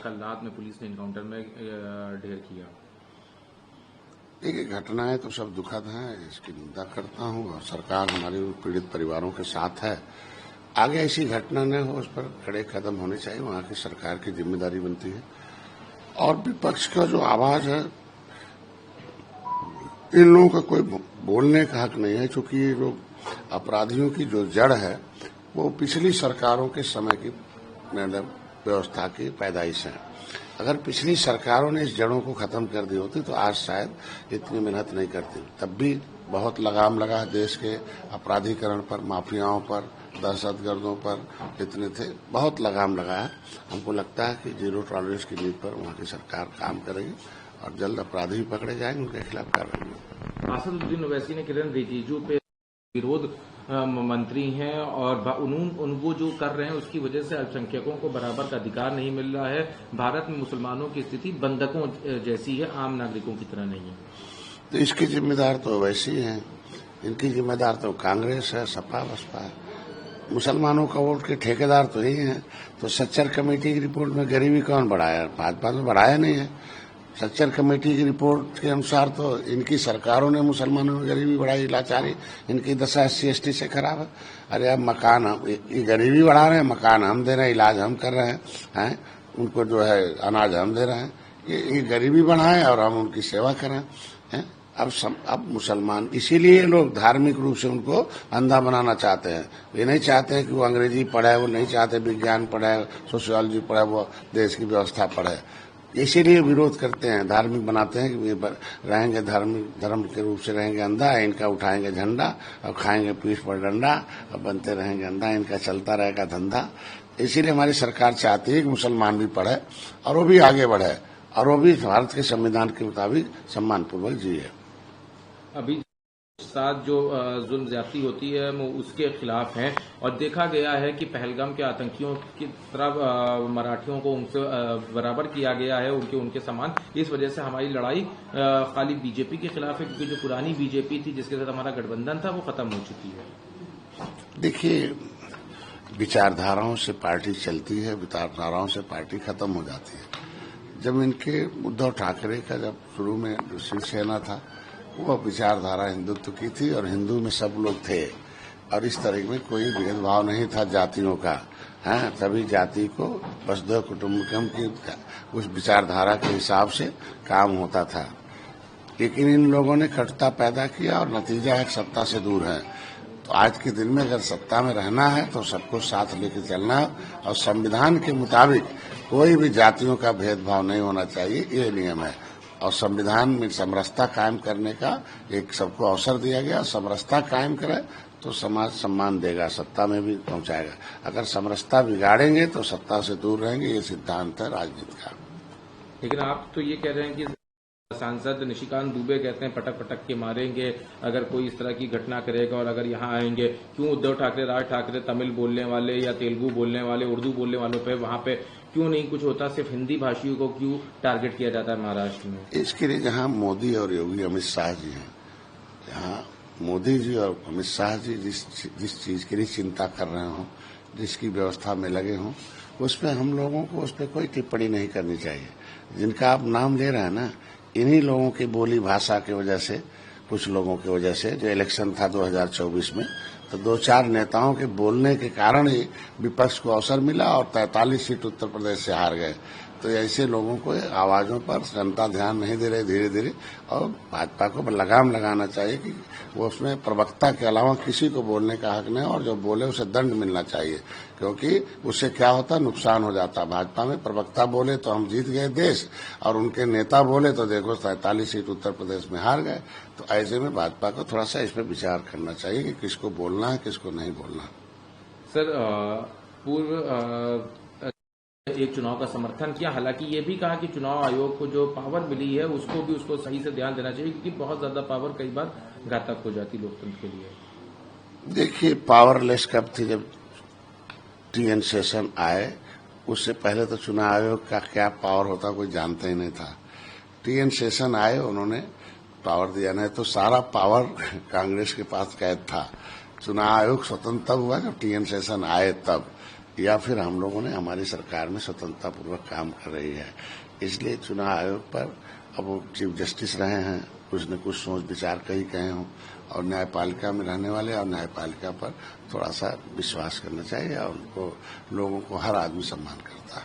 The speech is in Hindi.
कल रात में पुलिस ने इनकाउंटर में ढेर किया। देखिए, घटनाएं तो सब दुखद हैं, इसकी निंदा करता हूं और सरकार हमारे पीड़ित परिवारों के साथ है। आगे ऐसी घटना न हो, उस पर कड़े कदम होने चाहिए, वहां की सरकार की जिम्मेदारी बनती है। और विपक्ष का जो आवाज है, इन लोगों का कोई बोलने का हक नहीं है, क्योंकि ये लोग अपराधियों की जो जड़ है वो पिछली सरकारों के समय की व्यवस्था की पैदाइश है। अगर पिछली सरकारों ने इस जड़ों को खत्म कर दी होती तो आज शायद इतनी मेहनत नहीं करती। तब भी बहुत लगाम लगा देश के अपराधीकरण पर, माफियाओं पर, दहशतगर्दों पर इतने थे, बहुत लगाम लगाया। हमको लगता है कि जीरो टॉलरेंस की नीति पर वहाँ की सरकार काम करेगी और जल्द अपराधी पकड़े जाएंगे, उनके खिलाफ कार्रवाई होगी। असदुद्दीन ओवैसी ने किरण रिजिजू पे विरोध मंत्री हैं और उनको जो कर रहे हैं उसकी वजह से अल्पसंख्यकों को बराबर का अधिकार नहीं मिल रहा है। भारत में मुसलमानों की स्थिति बंधकों जैसी है, आम नागरिकों की तरह नहीं है। तो इसके जिम्मेदार तो ओवैसी हैं, इनकी जिम्मेदार तो कांग्रेस है, सपा बसपा है। मुसलमानों का वोट के ठेकेदार तो यही हैं। तो सच्चर कमेटी की रिपोर्ट में गरीबी कौन बढ़ाया? भाजपा तो बढ़ाया नहीं है। सच्चर कमेटी की रिपोर्ट के अनुसार तो इनकी सरकारों ने मुसलमानों में गरीबी बढ़ाई, लाचारी, इनकी दशा SC/ST से खराब है। अरे अब मकान ये गरीबी बढ़ा रहे हैं, मकान हम दे रहे हैं, इलाज हम कर रहे हैं, उनको जो है अनाज हम दे रहे हैं। ये गरीबी बढ़ाएं और हम उनकी सेवा करें, हैं? अब मुसलमान, इसीलिए लोग धार्मिक रूप से उनको अंधा बनाना चाहते हैं। ये नहीं चाहते हैं कि वो अंग्रेजी पढ़े, वो नहीं चाहते विज्ञान पढ़े, सोशियोलॉजी पढ़े, वो देश की व्यवस्था पढ़े। इसीलिए विरोध करते हैं, धार्मिक बनाते हैं कि ये रहेंगे धर्म के रूप से रहेंगे अंधा, इनका उठाएंगे झंडा और खाएंगे पीठ पर डंडा और बनते रहेंगे अंधा, इनका चलता रहेगा धंधा। इसीलिए हमारी सरकार चाहती है कि मुसलमान भी पढ़े और वो भी आगे बढ़े और वो भी भारत के संविधान के मुताबिक सम्मानपूर्वक जिए। अभी साथ जो जुल्म ज्यादती होती है वो उसके खिलाफ हैं और देखा गया है कि पहलगाम के आतंकियों की तरफ मराठियों को उनसे बराबर किया गया है, उनके समान। इस वजह से हमारी लड़ाई खाली बीजेपी के खिलाफ है, क्योंकि जो पुरानी बीजेपी थी जिसके साथ हमारा गठबंधन था वो खत्म हो चुकी है। देखिए, विचारधाराओं से पार्टी चलती है, विचारधाराओं से पार्टी खत्म हो जाती है। जब इनके उद्धव ठाकरे का जब शुरू में शिवसेना था, वो विचारधारा हिंदुत्व की थी और हिंदू में सब लोग थे और इस तरह में कोई भेदभाव नहीं था जातियों का। सभी जाति को वसुधैव कुटुंबकम की उस विचारधारा के हिसाब से काम होता था। लेकिन इन लोगों ने कटुता पैदा किया और नतीजा है सत्ता से दूर है। तो आज के दिन में अगर सत्ता में रहना है तो सबको साथ लेकर चलना है और संविधान के मुताबिक कोई भी जातियों का भेदभाव नहीं होना चाहिए, ये नियम है। और संविधान में समरसता कायम करने का एक सबको अवसर दिया गया। समरसता कायम करे तो समाज सम्मान देगा, सत्ता में भी पहुंचाएगा। अगर समरसता बिगाड़ेंगे तो सत्ता से दूर रहेंगे, ये सिद्धांत है राजनीति का। लेकिन आप तो ये कह रहे हैं कि सांसद निशिकांत दुबे कहते हैं पटक पटक के मारेंगे अगर कोई इस तरह की घटना करेगा और अगर यहाँ आएंगे। क्यों उद्धव ठाकरे, राज ठाकरे तमिल बोलने वाले या तेलुगु बोलने वाले, उर्दू बोलने वालों पे वहां पे क्यों नहीं कुछ होता? सिर्फ हिंदी भाषियों को क्यों टारगेट किया जाता है महाराष्ट्र में? इसके लिए जहाँ मोदी और योगी अमित शाह जी हैं, जहाँ मोदी जी और अमित शाह जी जिस चीज के लिए चिंता कर रहे हों, जिसकी व्यवस्था में लगे हों, उसमें हम लोगों को उस पर कोई टिप्पणी नहीं करनी चाहिए। जिनका आप नाम ले रहे हैं ना, इन्हीं लोगों की बोली भाषा की वजह से, कुछ लोगों की वजह से, जो इलेक्शन था 2024 में, तो 2-4 नेताओं के बोलने के कारण ही विपक्ष को अवसर मिला और 43 सीट उत्तर प्रदेश से हार गए। तो ऐसे लोगों को आवाजों पर जनता ध्यान नहीं दे रही धीरे धीरे, और भाजपा को लगाम लगाना चाहिए कि वो उसमें प्रवक्ता के अलावा किसी को बोलने का हक नहीं, और जो बोले उसे दंड मिलना चाहिए, क्योंकि उससे क्या होता, नुकसान हो जाता। भाजपा में प्रवक्ता बोले तो हम जीत गए देश, और उनके नेता बोले तो देखो 43 सीट उत्तर प्रदेश में हार गए। तो ऐसे में भाजपा को थोड़ा सा इस पर विचार करना चाहिए कि किसको बोलना है, किसको नहीं बोलना। सर, पूर्व एक चुनाव का समर्थन किया, हालांकि ये भी कहा कि चुनाव आयोग को जो पावर मिली है उसको सही से ध्यान देना चाहिए, क्योंकि बहुत ज्यादा पावर कई बार घातक हो जाती लोकतंत्र के लिए। देखिए, पावरलेस कब थी? जब TN शेषन आए, उससे पहले तो चुनाव आयोग का क्या पावर होता कोई जानता ही नहीं था। TN शेषन आए, उन्होंने पावर दिया, नहीं तो सारा पावर कांग्रेस के पास कैद था। चुनाव आयोग स्वतंत्र तब हुआ जब TN शेषन आए तब। या फिर हम लोगों ने हमारी सरकार में स्वतंत्रतापूर्वक काम कर रही है। इसलिए चुनाव आयोग पर अब वो चीफ जस्टिस रहे हैं, कुछ न कुछ सोच विचार कहीं कहे हों, और न्यायपालिका में रहने वाले और न्यायपालिका पर थोड़ा सा विश्वास करना चाहिए, और उनको लोगों को हर आदमी सम्मान करता है।